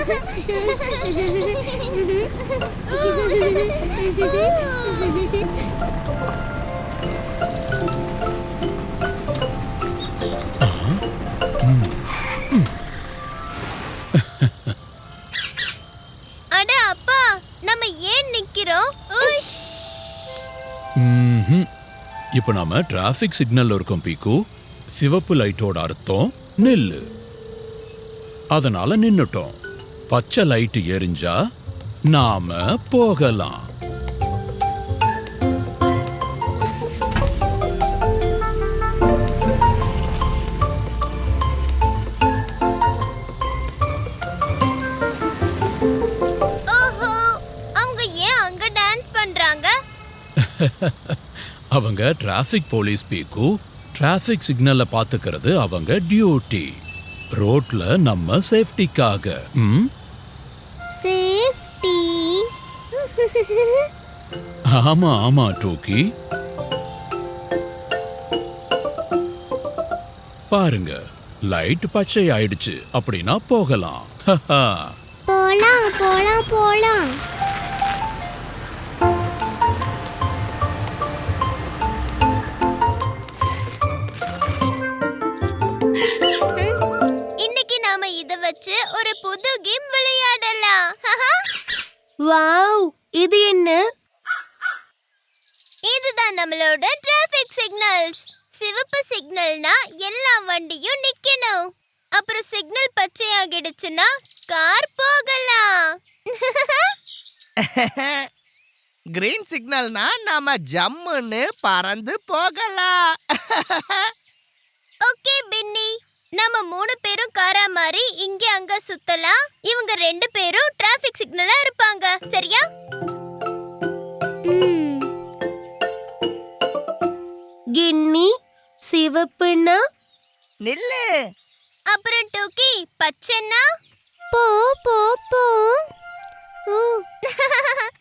அட அப்பா, நம்ம ஏன் நிக்கிறோம்? இப்ப நாம டிராபிக் சிக்னல்ல இருக்கோம் பீக்கு. சிவப்பு லைட்டோட அர்த்தம் நில்லு. அதனால நின்னுட்டோம். பச்சை லைட் எரிஞ்சா நாம போகலாம். ஓஹோ, அவங்க ஏன் அங்க டான்ஸ் பண்றாங்க? அவங்க டிராபிக் போலீஸ் பீக்கு. டிராபிக் சிக்னல்ல பாத்துக்கிறது அவங்க டியூட்டி. ரோட்ல நம்ம சேஃப்டிக்காக. சேஃப்டி. ஆமா ஆமா டூக்கி. பாருங்க, லைட் பச்சை ஆயிடுச்சு. அப்படின்னா போகலாம். போலாம் போலாம் போலாம். இன்னைக்கு நாம இத வச்சு ஒரு புது கேம் விளையாடலாம். வாவ், இது என்ன? இதுதான் நம்மளோட டிராபிக் சிக்னல்ஸ். சிவப்பு சிக்னல்னா எல்லா வண்டியும் நிக்கணும். அப்புறம் சிக்னல் பச்சையாகிடுச்சுன்னா கார் போகலாம். கிரீன் சிக்னல்னா நாம ஜம்முன்னு பறந்து போகலாம். ஓகே பின்னி, நம்ம 3 பேரும் காரா மாதிரி இங்க அங்க சுத்தலாம். இவங்க 2 பேரும் டிராபிக் சிக்னலா இருப்பாங்க, சரியா? கின்னி, சிவப்புன்னா நில்லு. அப்புறம் டூக்கி, பச்சைன்னா போ போ போ.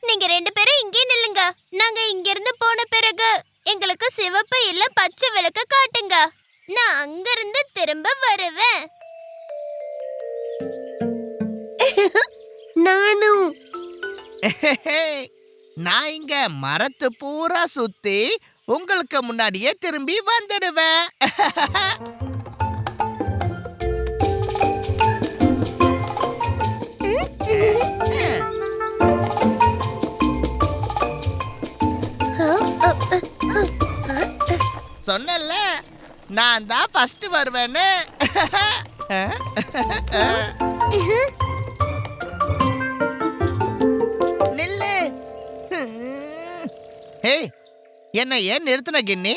நீங்க 2 பேரும் இங்கே நில்லுங்க. நாங்க இங்க இருந்து போன பிறகு எங்களுக்கு சிவப்பு இல்ல பச்சை விளக்க காட்டுங்க. நான் அங்க இருந்து திரும்ப வருவேன். நானும். நான் இங்க மரத்து பூரா சுத்தி உங்களுக்கு முன்னாடியே திரும்பி வந்துடுவேன். சொன்னல, நான் தான் ஃபர்ஸ்ட் வருவேன்னு. நில்லு. ஹே, என்ன ஏன் நிறுத்தின கின்னி?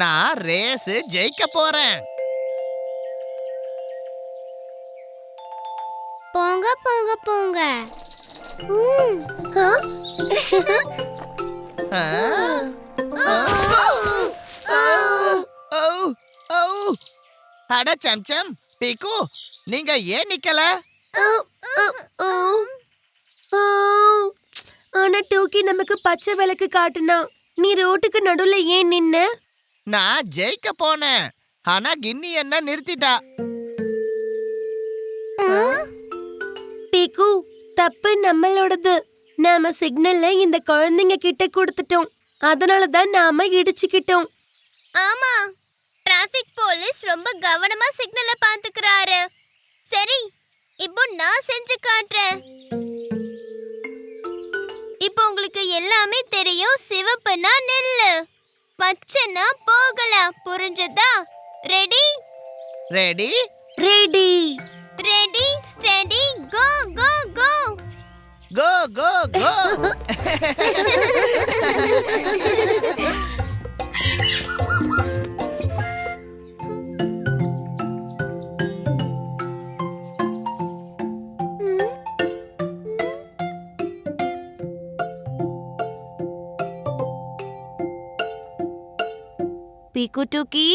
நான் ரேஸ் ஜெயிக்க போறேன். போங்க போங்க போங்க. அட சம்சம், பீக்கு, நீங்க ஏன் நிக்கல? ஆனா டூக்கி நமக்கு பச்சை விளக்கு காட்டுனா, நீ ரோட்டுக்கு நடுவுல ஏன் நின்ன? நான் ஜெயிக்க போனேன், ஆனா கின்னி என்ன நிறுத்திட்டா. பீக்கு, தப்பு நம்மளோடது. நாம சிக்னல்ல இந்த குழந்தைங்க கிட்ட கொடுத்துட்டோம். அதனாலதான் நாம இடிச்சுக்கிட்டோம். ஆமா, டிராபிக் போலீஸ் ரொம்ப கவனமா சிக்னலை பாத்துக்கறாரு. சரி, இப்போ நான் செஞ்சு காட்டுறேன். இப்போ உங்களுக்கு எல்லாமே தெரியும். சிவப்புனா நில்லு, பச்சைனா போகலாம். புரிஞ்சதா? Ready? Ready ready. Ready steady go go go. Go go go. பீக்கு டூக்கி,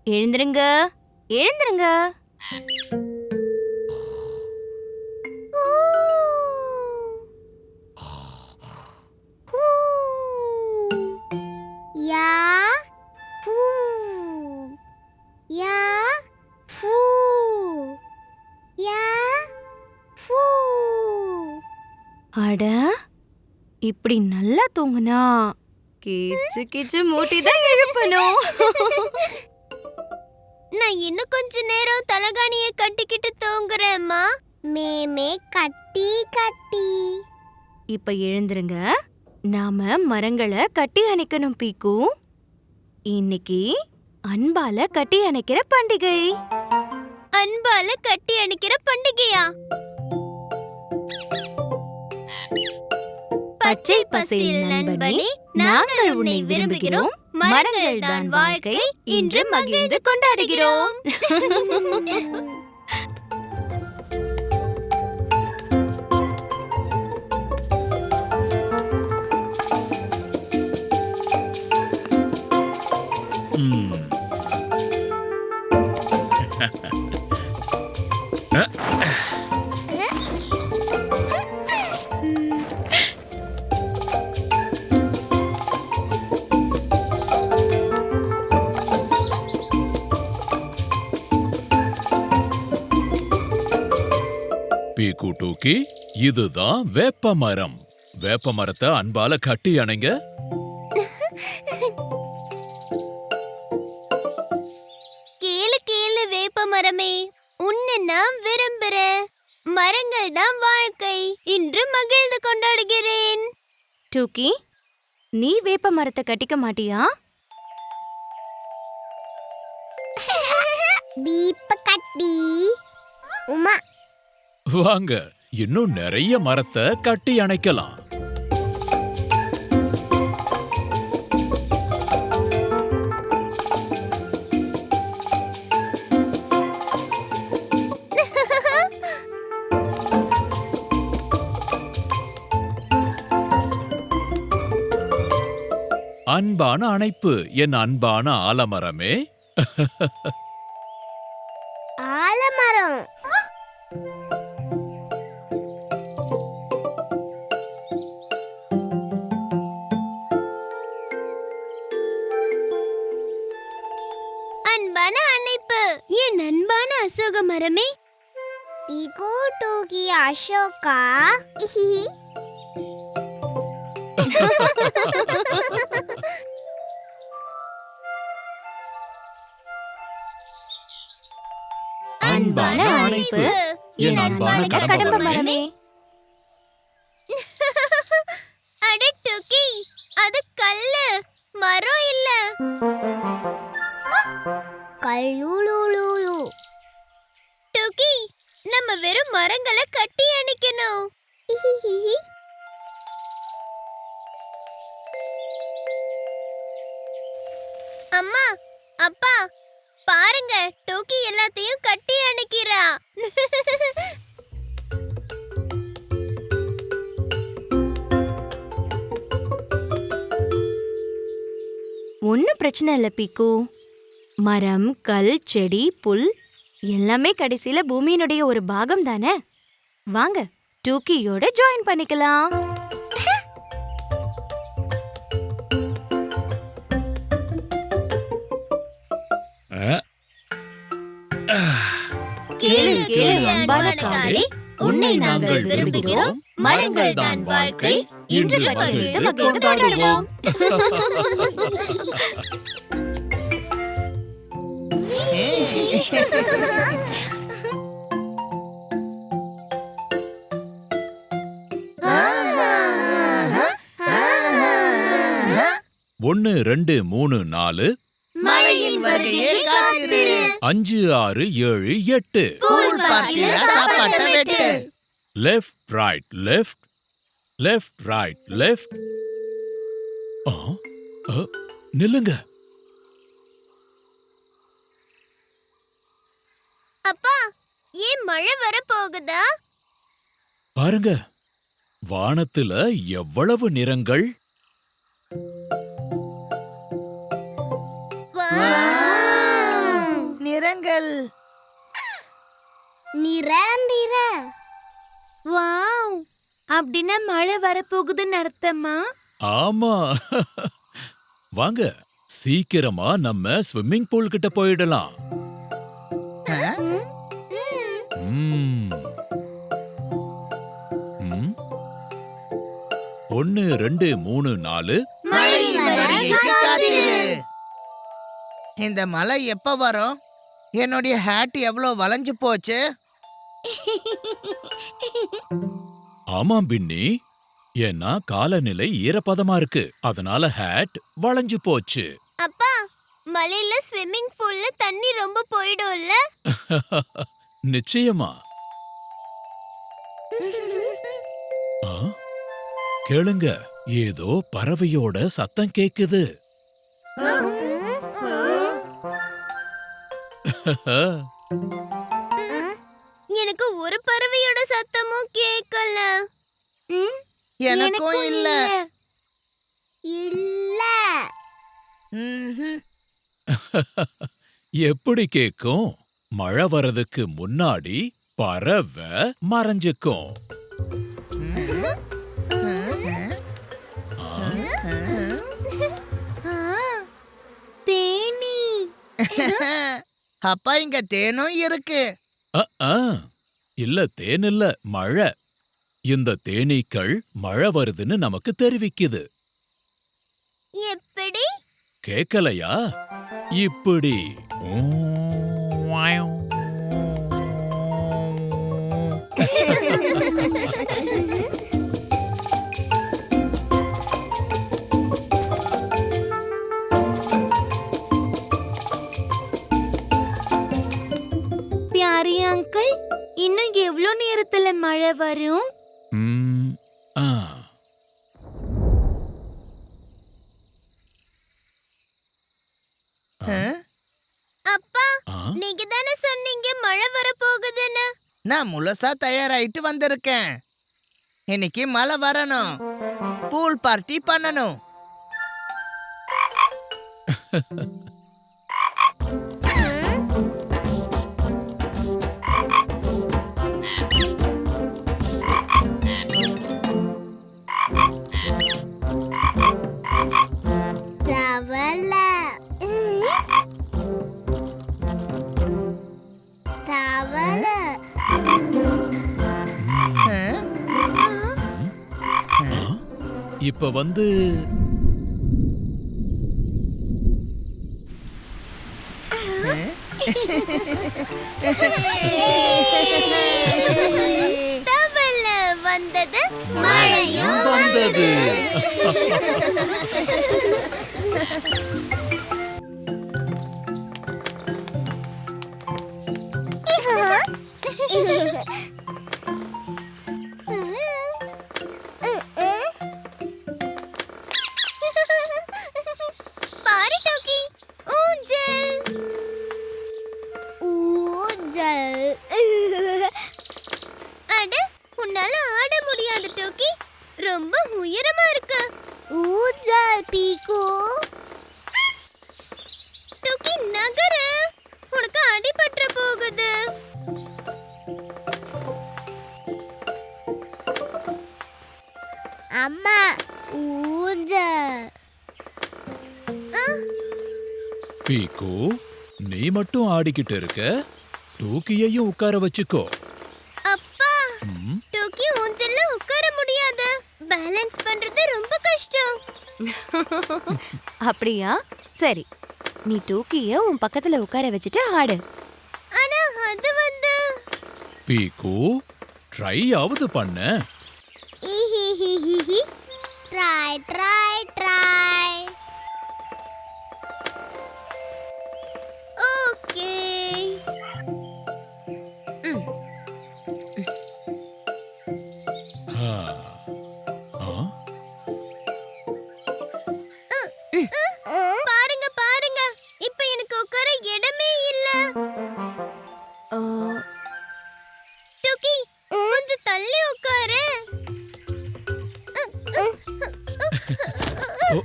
எழுந்திருங்க எழுந்திருங்க. யா பூ யா பூ யா பூ. அட இப்படி நல்லா தூங்குனா கீச்சு கீச்சு மூட்டி தான் எழுப்பணும். நான் இன்னும் கொஞ்ச நேரம் தலகாணிய கட்டிக்கிட்டு தூங்குறேம்மா. மேமே கட்டி கட்டி. இப்ப எழுந்துருங்க. நாம மரங்களை கட்டி அணைக்கணும் பீக்கு. இன்னைக்கு அன்பால கட்டி அணைக்கிற பண்டிகை. அன்பால கட்டி அணைக்கிற பண்டிகையா? பச்சை பசேல் நண்பனே, நாங்கள் உன்னை விரும்புகிறோம். மரங்கள் தான் வாழ்க்கை, இன்று மகிழ்ந்து கொண்டாடுகிறோம். பீக்கு டூக்கி, இதுதான் வேப்ப மரம். வேப்ப மரத்தை அன்பால கட்டி அணைங்க. கேளு கேளு வேப்ப மரமே, உன்னை நான் விரும்புறேன். மரங்கள் தான் வாழ்க்கை, இன்று மகிழ்ந்து கொண்டாடுகிறேன். டூக்கி, நீ வேப்ப மரத்தை கட்டிக்க மாட்டியா? தீப கட்டி உமா. வாங்க, இன்னும் நிறைய மரத்தை கட்டி அணைக்கலாம். அன்பான அணைப்பு, என் அன்பான ஆலமரமே. ஆலமரம். அன்பான அணைப்பு, என் அன்பான அசோக மரமே. பீகு டூகி அசோகா. அன்பான அணைப்பு, என் அன்பான கடம்ப மரமே. அட டூகி, அது கல்லு, மரம் இல்ல. கல்லுலுலுலு. டூகி, நம்ம வெறும் மரங்களை கட்டி அணைக்கணும். அம்மா, அப்பா, பாருங்க, டூகி எல்லாத்தையும் கட்டி அணைக்கிறா. ஒன்னும் பிரச்சனை இல்ல பீக்கு. மரம், கல், செடி, புல் எல்லாமே கடைசியில பூமியினுடைய ஒரு பாகம் தானே. வாங்க, டூக்கியோட ஜாயின் பண்ணிக்கலாம். கேளு கேளு அன்பான காடே, உன்னை நாங்கள் விரும்புகிறோம். மரங்கள் தான் வாழ்க்கை, இன்று மகிழ்ந்து மகிழ்ந்து கொண்டாடுவோம். ஒன்னு 2 3 4 மழையின் வருகையை காத்திரு. 5 6 7 8 கூழ் பார்ட்டில சாப்பாட்டை வெட்டு. Left right left left right left. நில்லுங்க. அப்பா, ஏன் மழை வர போகுதா? பாருங்க, வானத்துல எவ்வளவு நிறங்கள். நிறங்கள். நிறந்திர. வாவ், அப்படின்னா மழை வரப்போகுதுன்னு அர்த்தமா? ஆமா. வாங்க, சீக்கிரமா நம்ம ஸ்விம்மிங் பூல் கிட்ட போயிடலாம். ம். ம். 1 2 3 4 மழையின் வருகைக்கு காத்திரு. இந்த மழை எப்ப வரும்? என்னுடைய ஹேட் எவ்வளவு வளைஞ்சு போச்சு. ஆமாம் பின்னி, ஏன்னா காலநிலை ஈரப்பதமா இருக்கு, அதனால ஹேட் வளைஞ்சு போச்சு. அப்பா, மலையில ஸ்விம்மிங் பூல்ல தண்ணி ரொம்ப போயிடும்ல? நிச்சயமா. ஆ? கேளுங்க, ஏதோ பறவையோட சத்தம் கேக்குது. எனக்கு ஒரு பறவையோட சத்தமும் கேட்கல. எனக்கும் இல்ல. இல்ல. ம்ஹும். எப்படி கேக்கும்? மழை வரதுக்கு முன்னாடி பறவை மறைஞ்சுக்கும். தேனி. அப்பா, இங்க தேனும் இருக்கு. இல்ல, தேன் இல்ல, மழை. இந்த தேனீக்கள் மழை வருதுன்னு நமக்கு தெரிவிக்குது. எப்படி? கேக்கலையா? இப்படி. பியாரி அங்கிள், இன்னும் எவ்வளவு நேரத்துல மழை வரும்? ம், ஆ. அப்பா, ஆ? நீங்க தானே சொன்னீங்க மழை வர போகுதுன்னு. நான் முழுசா தயாராயிட்டு வந்திருக்கேன். இன்னைக்கு மழை வரணும், பூல் பார்ட்டி பண்ணணும். தவளை. தவளை. இப்ப வந்து தவளை வந்தது, மழையும் வந்தது. பாரு டோக்கி, ஊஞ்சல். ஊஞ்சல். அட, உன்னால ஆட முடியாது டோக்கி, ரொம்ப உயரமா இருக்கு. ஊஞ்சல் பீக்கு. டோக்கி, நகரு, உனக்கு அடிபட்டுற போகுது. அம்மா, ஊஞ்சல். பீக்கு, நீ மட்டும் ஆடிக்கிட்டு இருக்க, டூக்கியையும் உட்கார வச்சுக்கோ. அப்பா, ம், டோக்கி ஊஞ்சல்ல உட்கார முடியாது. பேலன்ஸ் பண்றது ரொம்ப கஷ்டம். அப்படியா? சரி, நீ டூக்கிய உன் பக்கத்துல உட்கார வச்சுட்டு ஆடு. ஆனா அது வந்து பீக்கு, ட்ரை ஆவது பண்ண. Try try try. ஓகே. ஆ. ஆ? பாருங்க பாருங்க, இப்ப எனக்கு உட்கார இடமே இல்ல. ஆ, டோக்கி, கொஞ்சம் தள்ளி உட்காரு. ஓ.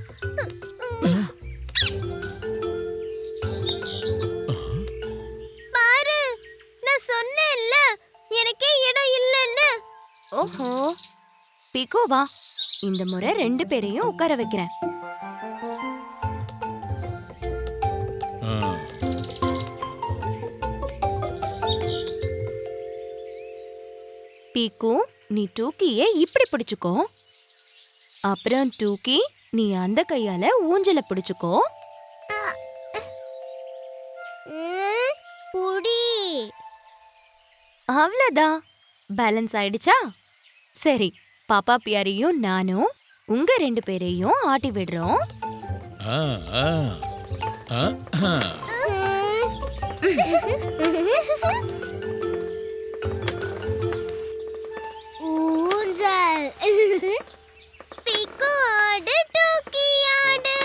பாரு, நான் சொன்னேன்ல எனக்கே இடம் இல்லைன்னு. ஓஹோ, பீக்கு வா, இந்த முறை 2 பேரையும் உட்கார வைக்கிறேன். ஆ. பீக்கு, நீ டூக்கியை இப்படி பிடிச்சுக்கோ. அப்புறம் டூக்கி நீ அந்த கையால ஊஞ்சல பிடிச்சுக்கோ. புடி. அவ்வளவுதான். பேலன்ஸ் ஆயிடுச்சா? சரி, பாப்பா பியாரியும் நானும் உங்க 2 பேரையும் ஆட்டி விடுறோம். ஆ, ஆ, ஆ, ஆ. ஊஞ்சல். பிக்கு ஆடு, டூக்கி ஆடு.